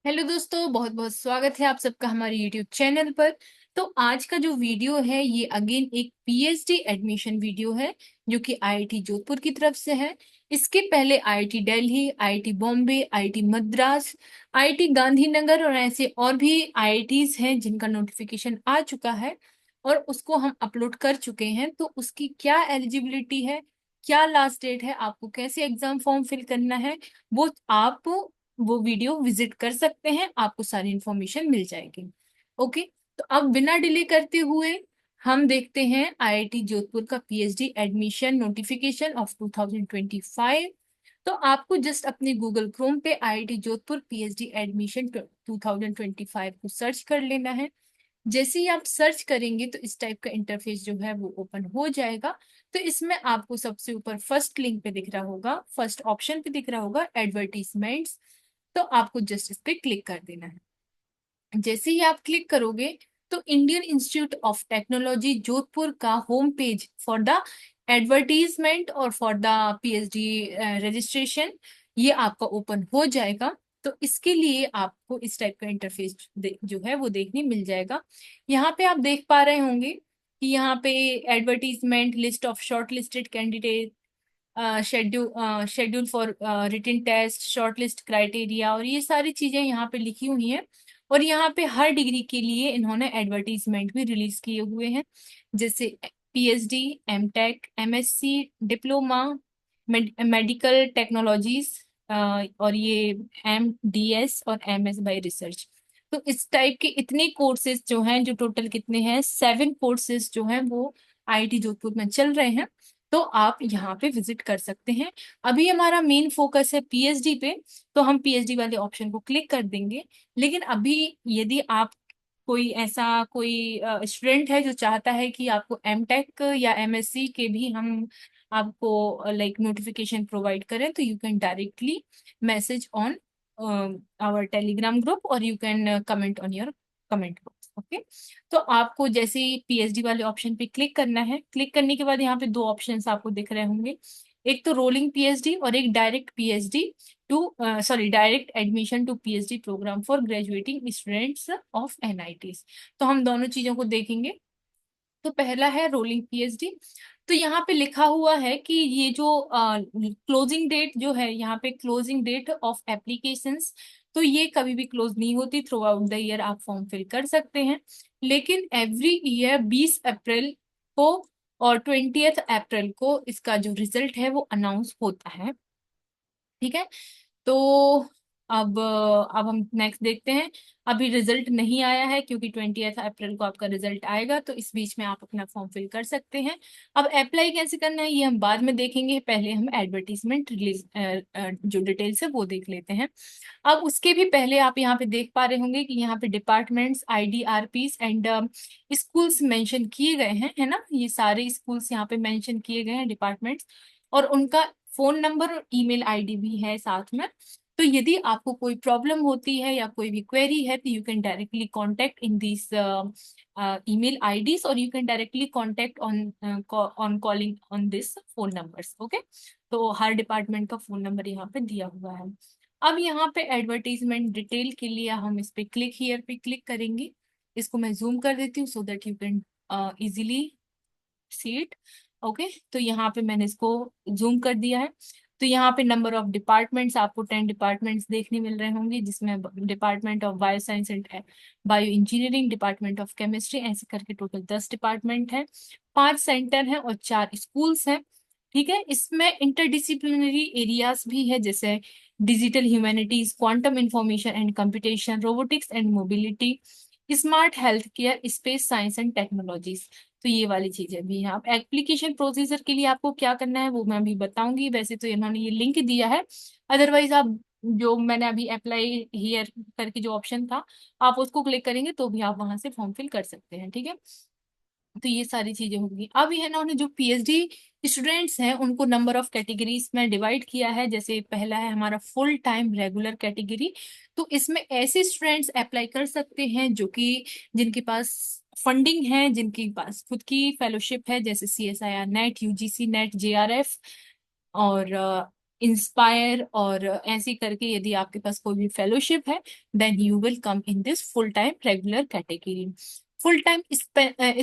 Hello दोस्तों, बहुत बहुत स्वागत है आप सबका हमारे यूट्यूब चैनल पर। तो आज का जो वीडियो है ये अगेन एक पीएचडी एडमिशन वीडियो है जो कि आईआईटी जोधपुर की तरफ से है। इसके पहले IIT Delhi, IIT Bombay, IIT Madras, IIT Gandhinagar और ऐसे और भी आईआईटीज हैं जिनका नोटिफिकेशन आ चुका है और उसको हम अपलोड कर चुके हैं। तो उसकी क्या एलिजिबिलिटी है, क्या लास्ट डेट है, आपको कैसे एग्जाम फॉर्म फिल करना है, वो आप वो वीडियो विजिट कर सकते हैं, आपको सारी इंफॉर्मेशन मिल जाएगी। ओके, तो अब बिना डिले करते हुए हम देखते हैं आईआईटी जोधपुर का पीएचडी एडमिशन नोटिफिकेशन ऑफ 2025। तो आपको जस्ट अपने गूगल क्रोम पे आईआईटी जोधपुर पीएचडी एडमिशन 2025 को सर्च कर लेना है। जैसे ही आप सर्च करेंगे तो इस टाइप का इंटरफेस जो है वो ओपन हो जाएगा। तो इसमें आपको सबसे ऊपर फर्स्ट लिंक पे दिख रहा होगा, फर्स्ट ऑप्शन पे दिख रहा होगा एडवर्टीजमेंट्स। तो आपको जस्ट इस पे क्लिक कर देना है। जैसे ही आप क्लिक करोगे तो Indian Institute of Technology Jodhpur का home page for the advertisement और फॉर द पीएचडी रजिस्ट्रेशन ये आपका ओपन हो जाएगा। तो इसके लिए आपको इस टाइप का इंटरफेस जो है वो देखने मिल जाएगा। यहाँ पे आप देख पा रहे होंगे कि यहाँ पे advertisement, list of short listed candidate, schedule for written test, shortlist criteria और ये सारी चीजें यहाँ पे लिखी हुई हैं। और यहाँ पे हर डिग्री के लिए इन्होंने एडवर्टीजमेंट भी रिलीज किए हुए हैं, जैसे PhD, MTech, MSc, diploma, medical technologies और ये एमडीएस और एमएस बाय रिसर्च। तो इस टाइप के इतने कोर्सेज जो हैं, जो टोटल कितने हैं 7 कोर्सेज जो हैं वो आईआईटी जोधपुर में चल रहे हैं। तो आप यहाँ पे विजिट कर सकते हैं। अभी हमारा मेन फोकस है पीएचडी पे, तो हम पीएचडी वाले ऑप्शन को क्लिक कर देंगे। लेकिन अभी यदि आप कोई स्टूडेंट है जो चाहता है कि आपको एमटेक या एमएससी के भी हम आपको लाइक नोटिफिकेशन प्रोवाइड करें, तो you can directly message on our Telegram group और you can comment on your comment box. Okay, तो आपको जैसे ही पीएचडी वाले ऑप्शन पे क्लिक करना है। क्लिक करने के बाद यहाँ पे दो ऑप्शंस आपको दिख रहे होंगे, एक तो रोलिंग पीएचडी और एक direct PhD to sorry direct admission to PhD program for graduating students of NITs. तो हम दोनों चीजों को देखेंगे। तो पहला है रोलिंग पीएचडी। तो यहाँ पे लिखा हुआ है कि ये जो क्लोजिंग डेट जो है, यहाँ पे क्लोजिंग डेट ऑफ एप्लीकेशंस, तो ये कभी भी क्लोज नहीं होती। थ्रू आउट द ईयर आप फॉर्म फिल कर सकते हैं, लेकिन एवरी ईयर 20 अप्रैल को और 20 अप्रैल को इसका जो रिजल्ट है वो अनाउंस होता है। ठीक है, तो अब हम नेक्स्ट देखते हैं। अभी रिजल्ट नहीं आया है क्योंकि 20 अप्रैल को आपका रिजल्ट आएगा, तो इस बीच में आप अपना फॉर्म फिल कर सकते हैं। अब अप्लाई कैसे करना है ये हम बाद में देखेंगे, पहले हम एडवर्टीजमेंट रिलीज जो डिटेल्स है वो देख लेते हैं। अब उसके भी पहले आप यहाँ पे देख पा रहे होंगे कि यहाँ पे डिपार्टमेंट्स, आईडीआरपीस एंड स्कूल्स मेंशन किए गए हैं, है ना। ये सारे स्कूल्स यहाँ पे मेंशन किए गए हैं, डिपार्टमेंट्स, और उनका फोन नंबर और ईमेल आईडी भी है साथ में। तो यदि आपको कोई प्रॉब्लम होती है या कोई भी क्वेरी है तो you can directly contact in this email IDs और you can directly contact on calling on this phone numbers. Okay, तो हर डिपार्टमेंट का फोन नंबर यहाँ पे दिया हुआ है। अब यहाँ पे एडवर्टीजमेंट डिटेल के लिए हम इस पे क्लिक हियर पे क्लिक करेंगे। इसको मैं जूम कर देती हूँ so that you can easily see it. Okay, तो यहाँ पे मैंने इसको जूम कर दिया है। तो यहाँ पे नंबर ऑफ डिपार्टमेंट्स, आपको 10 डिपार्टमेंट्स देखने मिल रहे होंगे, जिसमें department of bio science and bio engineering, department of chemistry, ऐसे करके टोटल 10 डिपार्टमेंट है, 5 सेंटर हैं और 4 स्कूल्स हैं। ठीक है, इसमें इंटरडिसिप्लिनरी एरियाज भी है, जैसे digital humanities, quantum information and computation, robotics and mobility, smart health care, space science and technologies. तो ये वाली चीजें भी हैं। आप एप्लीकेशन प्रोसीजर के लिए आपको क्या करना है वो मैं अभी बताऊंगी, वैसे तो इन्होंने ये लिंक दिया है। अदरवाइज आप जो मैंने अभी अप्लाई हियर करके जो ऑप्शन था, आप उसको क्लिक करेंगे तो भी आप वहां से फॉर्म फिल कर सकते हैं। ठीक है, तो ये सारी चीजें होंगी। अब ये ना उन्होंने जो पीएचडी स्टूडेंट्स हैं उनको नंबर ऑफ कैटेगरीज में डिवाइड किया है। जैसे पहला है हमारा फुल टाइम रेगुलर कैटेगरी। तो इसमें ऐसे स्टूडेंट्स अप्लाई कर सकते हैं जो कि जिनके पास फंडिंग है, जिनके पास खुद की फेलोशिप है, जैसे CSIR net, UGC net, JRF और इंस्पायर और ऐसे करके यदि आपके पास कोई भी फेलोशिप है, then you will come in this full time regular category. Full time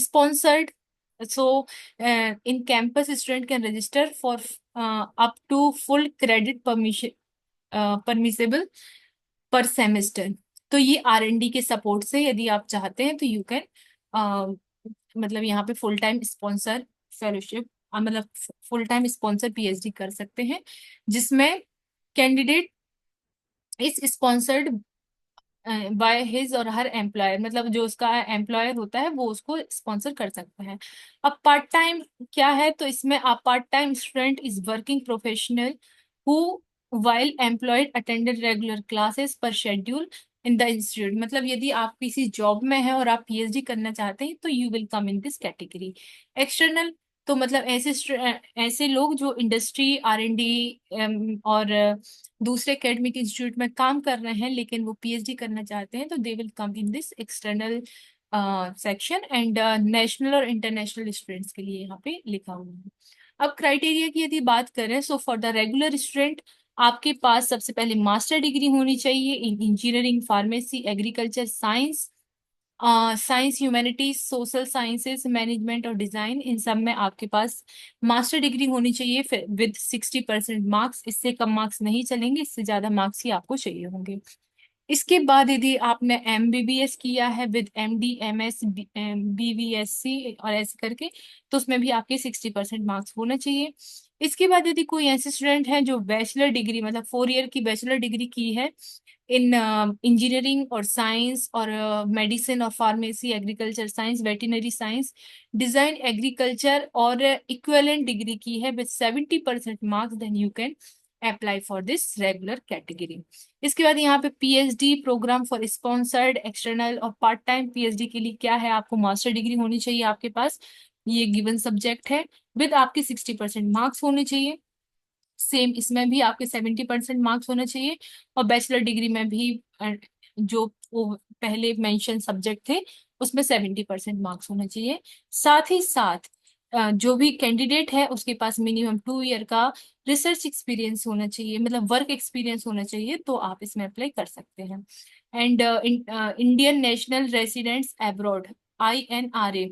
sponsored, so in campus student can register for up to full credit permission permissible per semester। तो ये R&D के सपोर्ट से यदि आप चाहते हैं तो यू कैन मतलब यहाँ पे फुल टाइम स्पॉन्सर फेलोशिप मतलब फुल टाइम स्पॉन्सर PhD कर सकते हैं, जिसमें candidate is sponsored by his और हर एम्प्लॉयर, मतलब जो उसका एम्प्लॉयर होता है वो उसको स्पॉन्सर कर सकता है। अब पार्ट टाइम क्या है, तो इसमें आप part time student is working professional who while employed attended regular classes पर शेड्यूल इन द इंस्टीट्यूट। मतलब यदि आप किसी जॉब में हैं और आप PhD करना चाहते हैं तो you will come in this category. External, तो मतलब ऐसे लोग जो इंडस्ट्री R&D और दूसरे एकेडमिक इंस्टीट्यूट में काम कर रहे हैं लेकिन वो PhD करना चाहते हैं, तो they will come in this external section. And national और इंटरनेशनल स्टूडेंट्स के लिए यहाँ पे लिखा हुआ है। अब क्राइटेरिया की यदि बात करें, so for the regular student आपके पास सबसे पहले मास्टर डिग्री होनी चाहिए इन engineering, pharmacy, agriculture, science, science, humanities, social sciences, management और डिजाइन, इन सब में आपके पास मास्टर डिग्री होनी चाहिए विद 60% मार्क्स। इससे कम मार्क्स नहीं चलेंगे, इससे ज्यादा मार्क्स ही आपको चाहिए होंगे। इसके बाद यदि आपने MBBS किया है विद MD, MS, BVSC और ऐसे करके, तो उसमें भी आपके 60% मार्क्स होना चाहिए। इसके बाद यदि कोई ऐसे स्टूडेंट है जो बैचलर डिग्री मतलब 4 ईयर की बैचलर डिग्री की है इन इंजीनियरिंग और साइंस और मेडिसिन और pharmacy, agriculture science, veterinary science, design, agriculture और इक्विवेलेंट डिग्री की है with 70% marks, then you can apply for this regular category. इसके बाद यहाँ पे PhD program for sponsored external और पार्ट टाइम PhD के लिए क्या है, आपको मास्टर डिग्री होनी चाहिए आपके पास, ये गिवन सब्जेक्ट है, विद आपके 60% मार्क्स होने चाहिए। सेम इसमें भी आपके 70% मार्क्स होने चाहिए, और बैचलर डिग्री में भी जो वो पहले मेंशन सब्जेक्ट थे उसमें 70% मार्क्स होने चाहिए। साथ ही साथ जो भी कैंडिडेट है उसके पास मिनिमम 2 ईयर का रिसर्च एक्सपीरियंस होना चाहिए, मतलब वर्क एक्सपीरियंस होना चाहिए, तो आप इसमें अप्लाई कर सकते हैं। And Indian national residents abroad, INRA,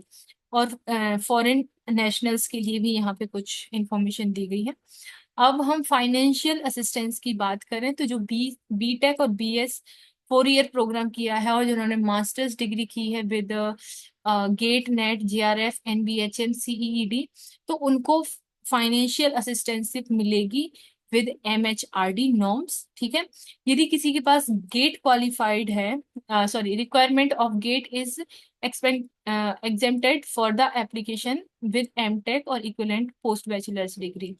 और फॉरेन नेशनल्स के लिए भी यहाँ पे कुछ इंफॉर्मेशन दी गई है। अब हम फाइनेंशियल असिस्टेंस की बात करें, तो जो BTech और BS 4 ईयर प्रोग्राम किया है और जिन्होंने मास्टर्स डिग्री की है with GATE, NET, JRF, NBHM, CEED, तो उनको फाइनेंशियल असिस्टेंसशिप मिलेगी विद MHRD नॉर्म्स। ठीक है, यदि किसी के पास गेट क्वालिफाइड है, sorry, requirement of GATE is exempted for the application with MTech और equivalent post bachelors degree.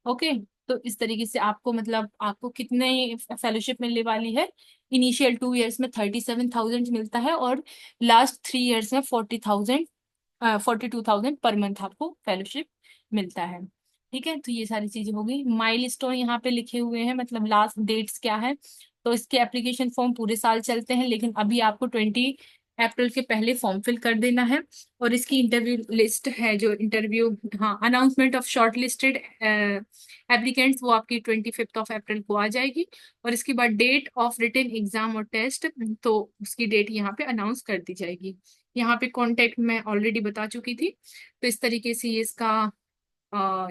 Okay, तो इस तरीके से आपको मतलब आपको कितने फेलोशिप मिलने वाली है, इनिशियल 2 ईयर्स में 37,000 मिलता है और लास्ट 3 ईयर्स में 42,000 पर मंथ आपको फेलोशिप मिलता है। ठीक है, तो ये सारी चीजें हो गई। माइलस्टोन यहाँ पे लिखे हुए हैं, मतलब लास्ट डेट्स क्या है, तो इसके एप्लीकेशन फॉर्म पूरे साल चलते हैं लेकिन अभी आपको 20 अप्रैल के पहले फॉर्म फिल कर देना है। और इसकी इंटरव्यू लिस्ट है, जो इंटरव्यू, हाँ, announcement of short listed applicants, वो आपकी 25 अप्रैल को आ जाएगी। और इसके बाद डेट ऑफ रिटन एग्जाम और टेस्ट, तो उसकी डेट यहाँ पे अनाउंस कर दी जाएगी। यहाँ पे कॉन्टेक्ट मैं ऑलरेडी बता चुकी थी। तो इस तरीके से ये इसका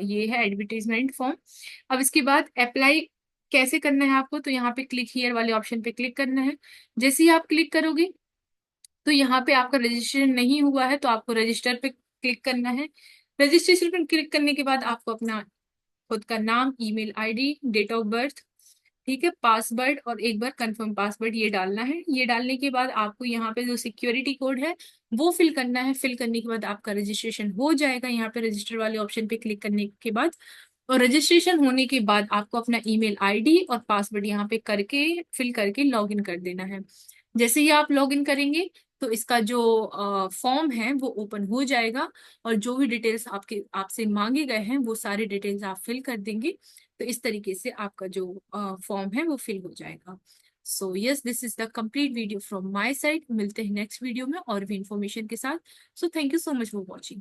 ये है एडवर्टीजमेंट फॉर्म। अब इसके बाद अप्लाई कैसे करना है आपको, तो यहाँ पे क्लिक हियर वाले ऑप्शन पे क्लिक करना है। जैसे ही आप क्लिक करोगे तो यहाँ पे आपका रजिस्ट्रेशन नहीं हुआ है तो आपको रजिस्टर पे क्लिक करना है। रजिस्ट्रेशन पे क्लिक करने के बाद आपको अपना खुद का नाम, email ID, date of birth, ठीक है, पासवर्ड और एक बार कंफर्म पासवर्ड ये डालना है। ये डालने के बाद आपको यहाँ पे जो सिक्योरिटी कोड है वो फिल करना है। फिल करने के बाद आपका रजिस्ट्रेशन हो जाएगा यहाँ पे रजिस्टर वाले ऑप्शन पे क्लिक करने के बाद। और रजिस्ट्रेशन होने के बाद आपको अपना email ID और पासवर्ड यहाँ पे करके फिल करके लॉगिन कर देना है। जैसे ही आप लॉगिन करेंगे तो इसका जो फॉर्म है वो ओपन हो जाएगा और जो भी डिटेल्स आपके आपसे मांगे गए हैं वो सारे डिटेल्स आप फिल कर देंगे। तो इस तरीके से आपका जो फॉर्म है वो फिल हो जाएगा। So yes, this is the complete video from my side. मिलते हैं नेक्स्ट वीडियो में और भी इंफॉर्मेशन के साथ। So thank you so much for watching.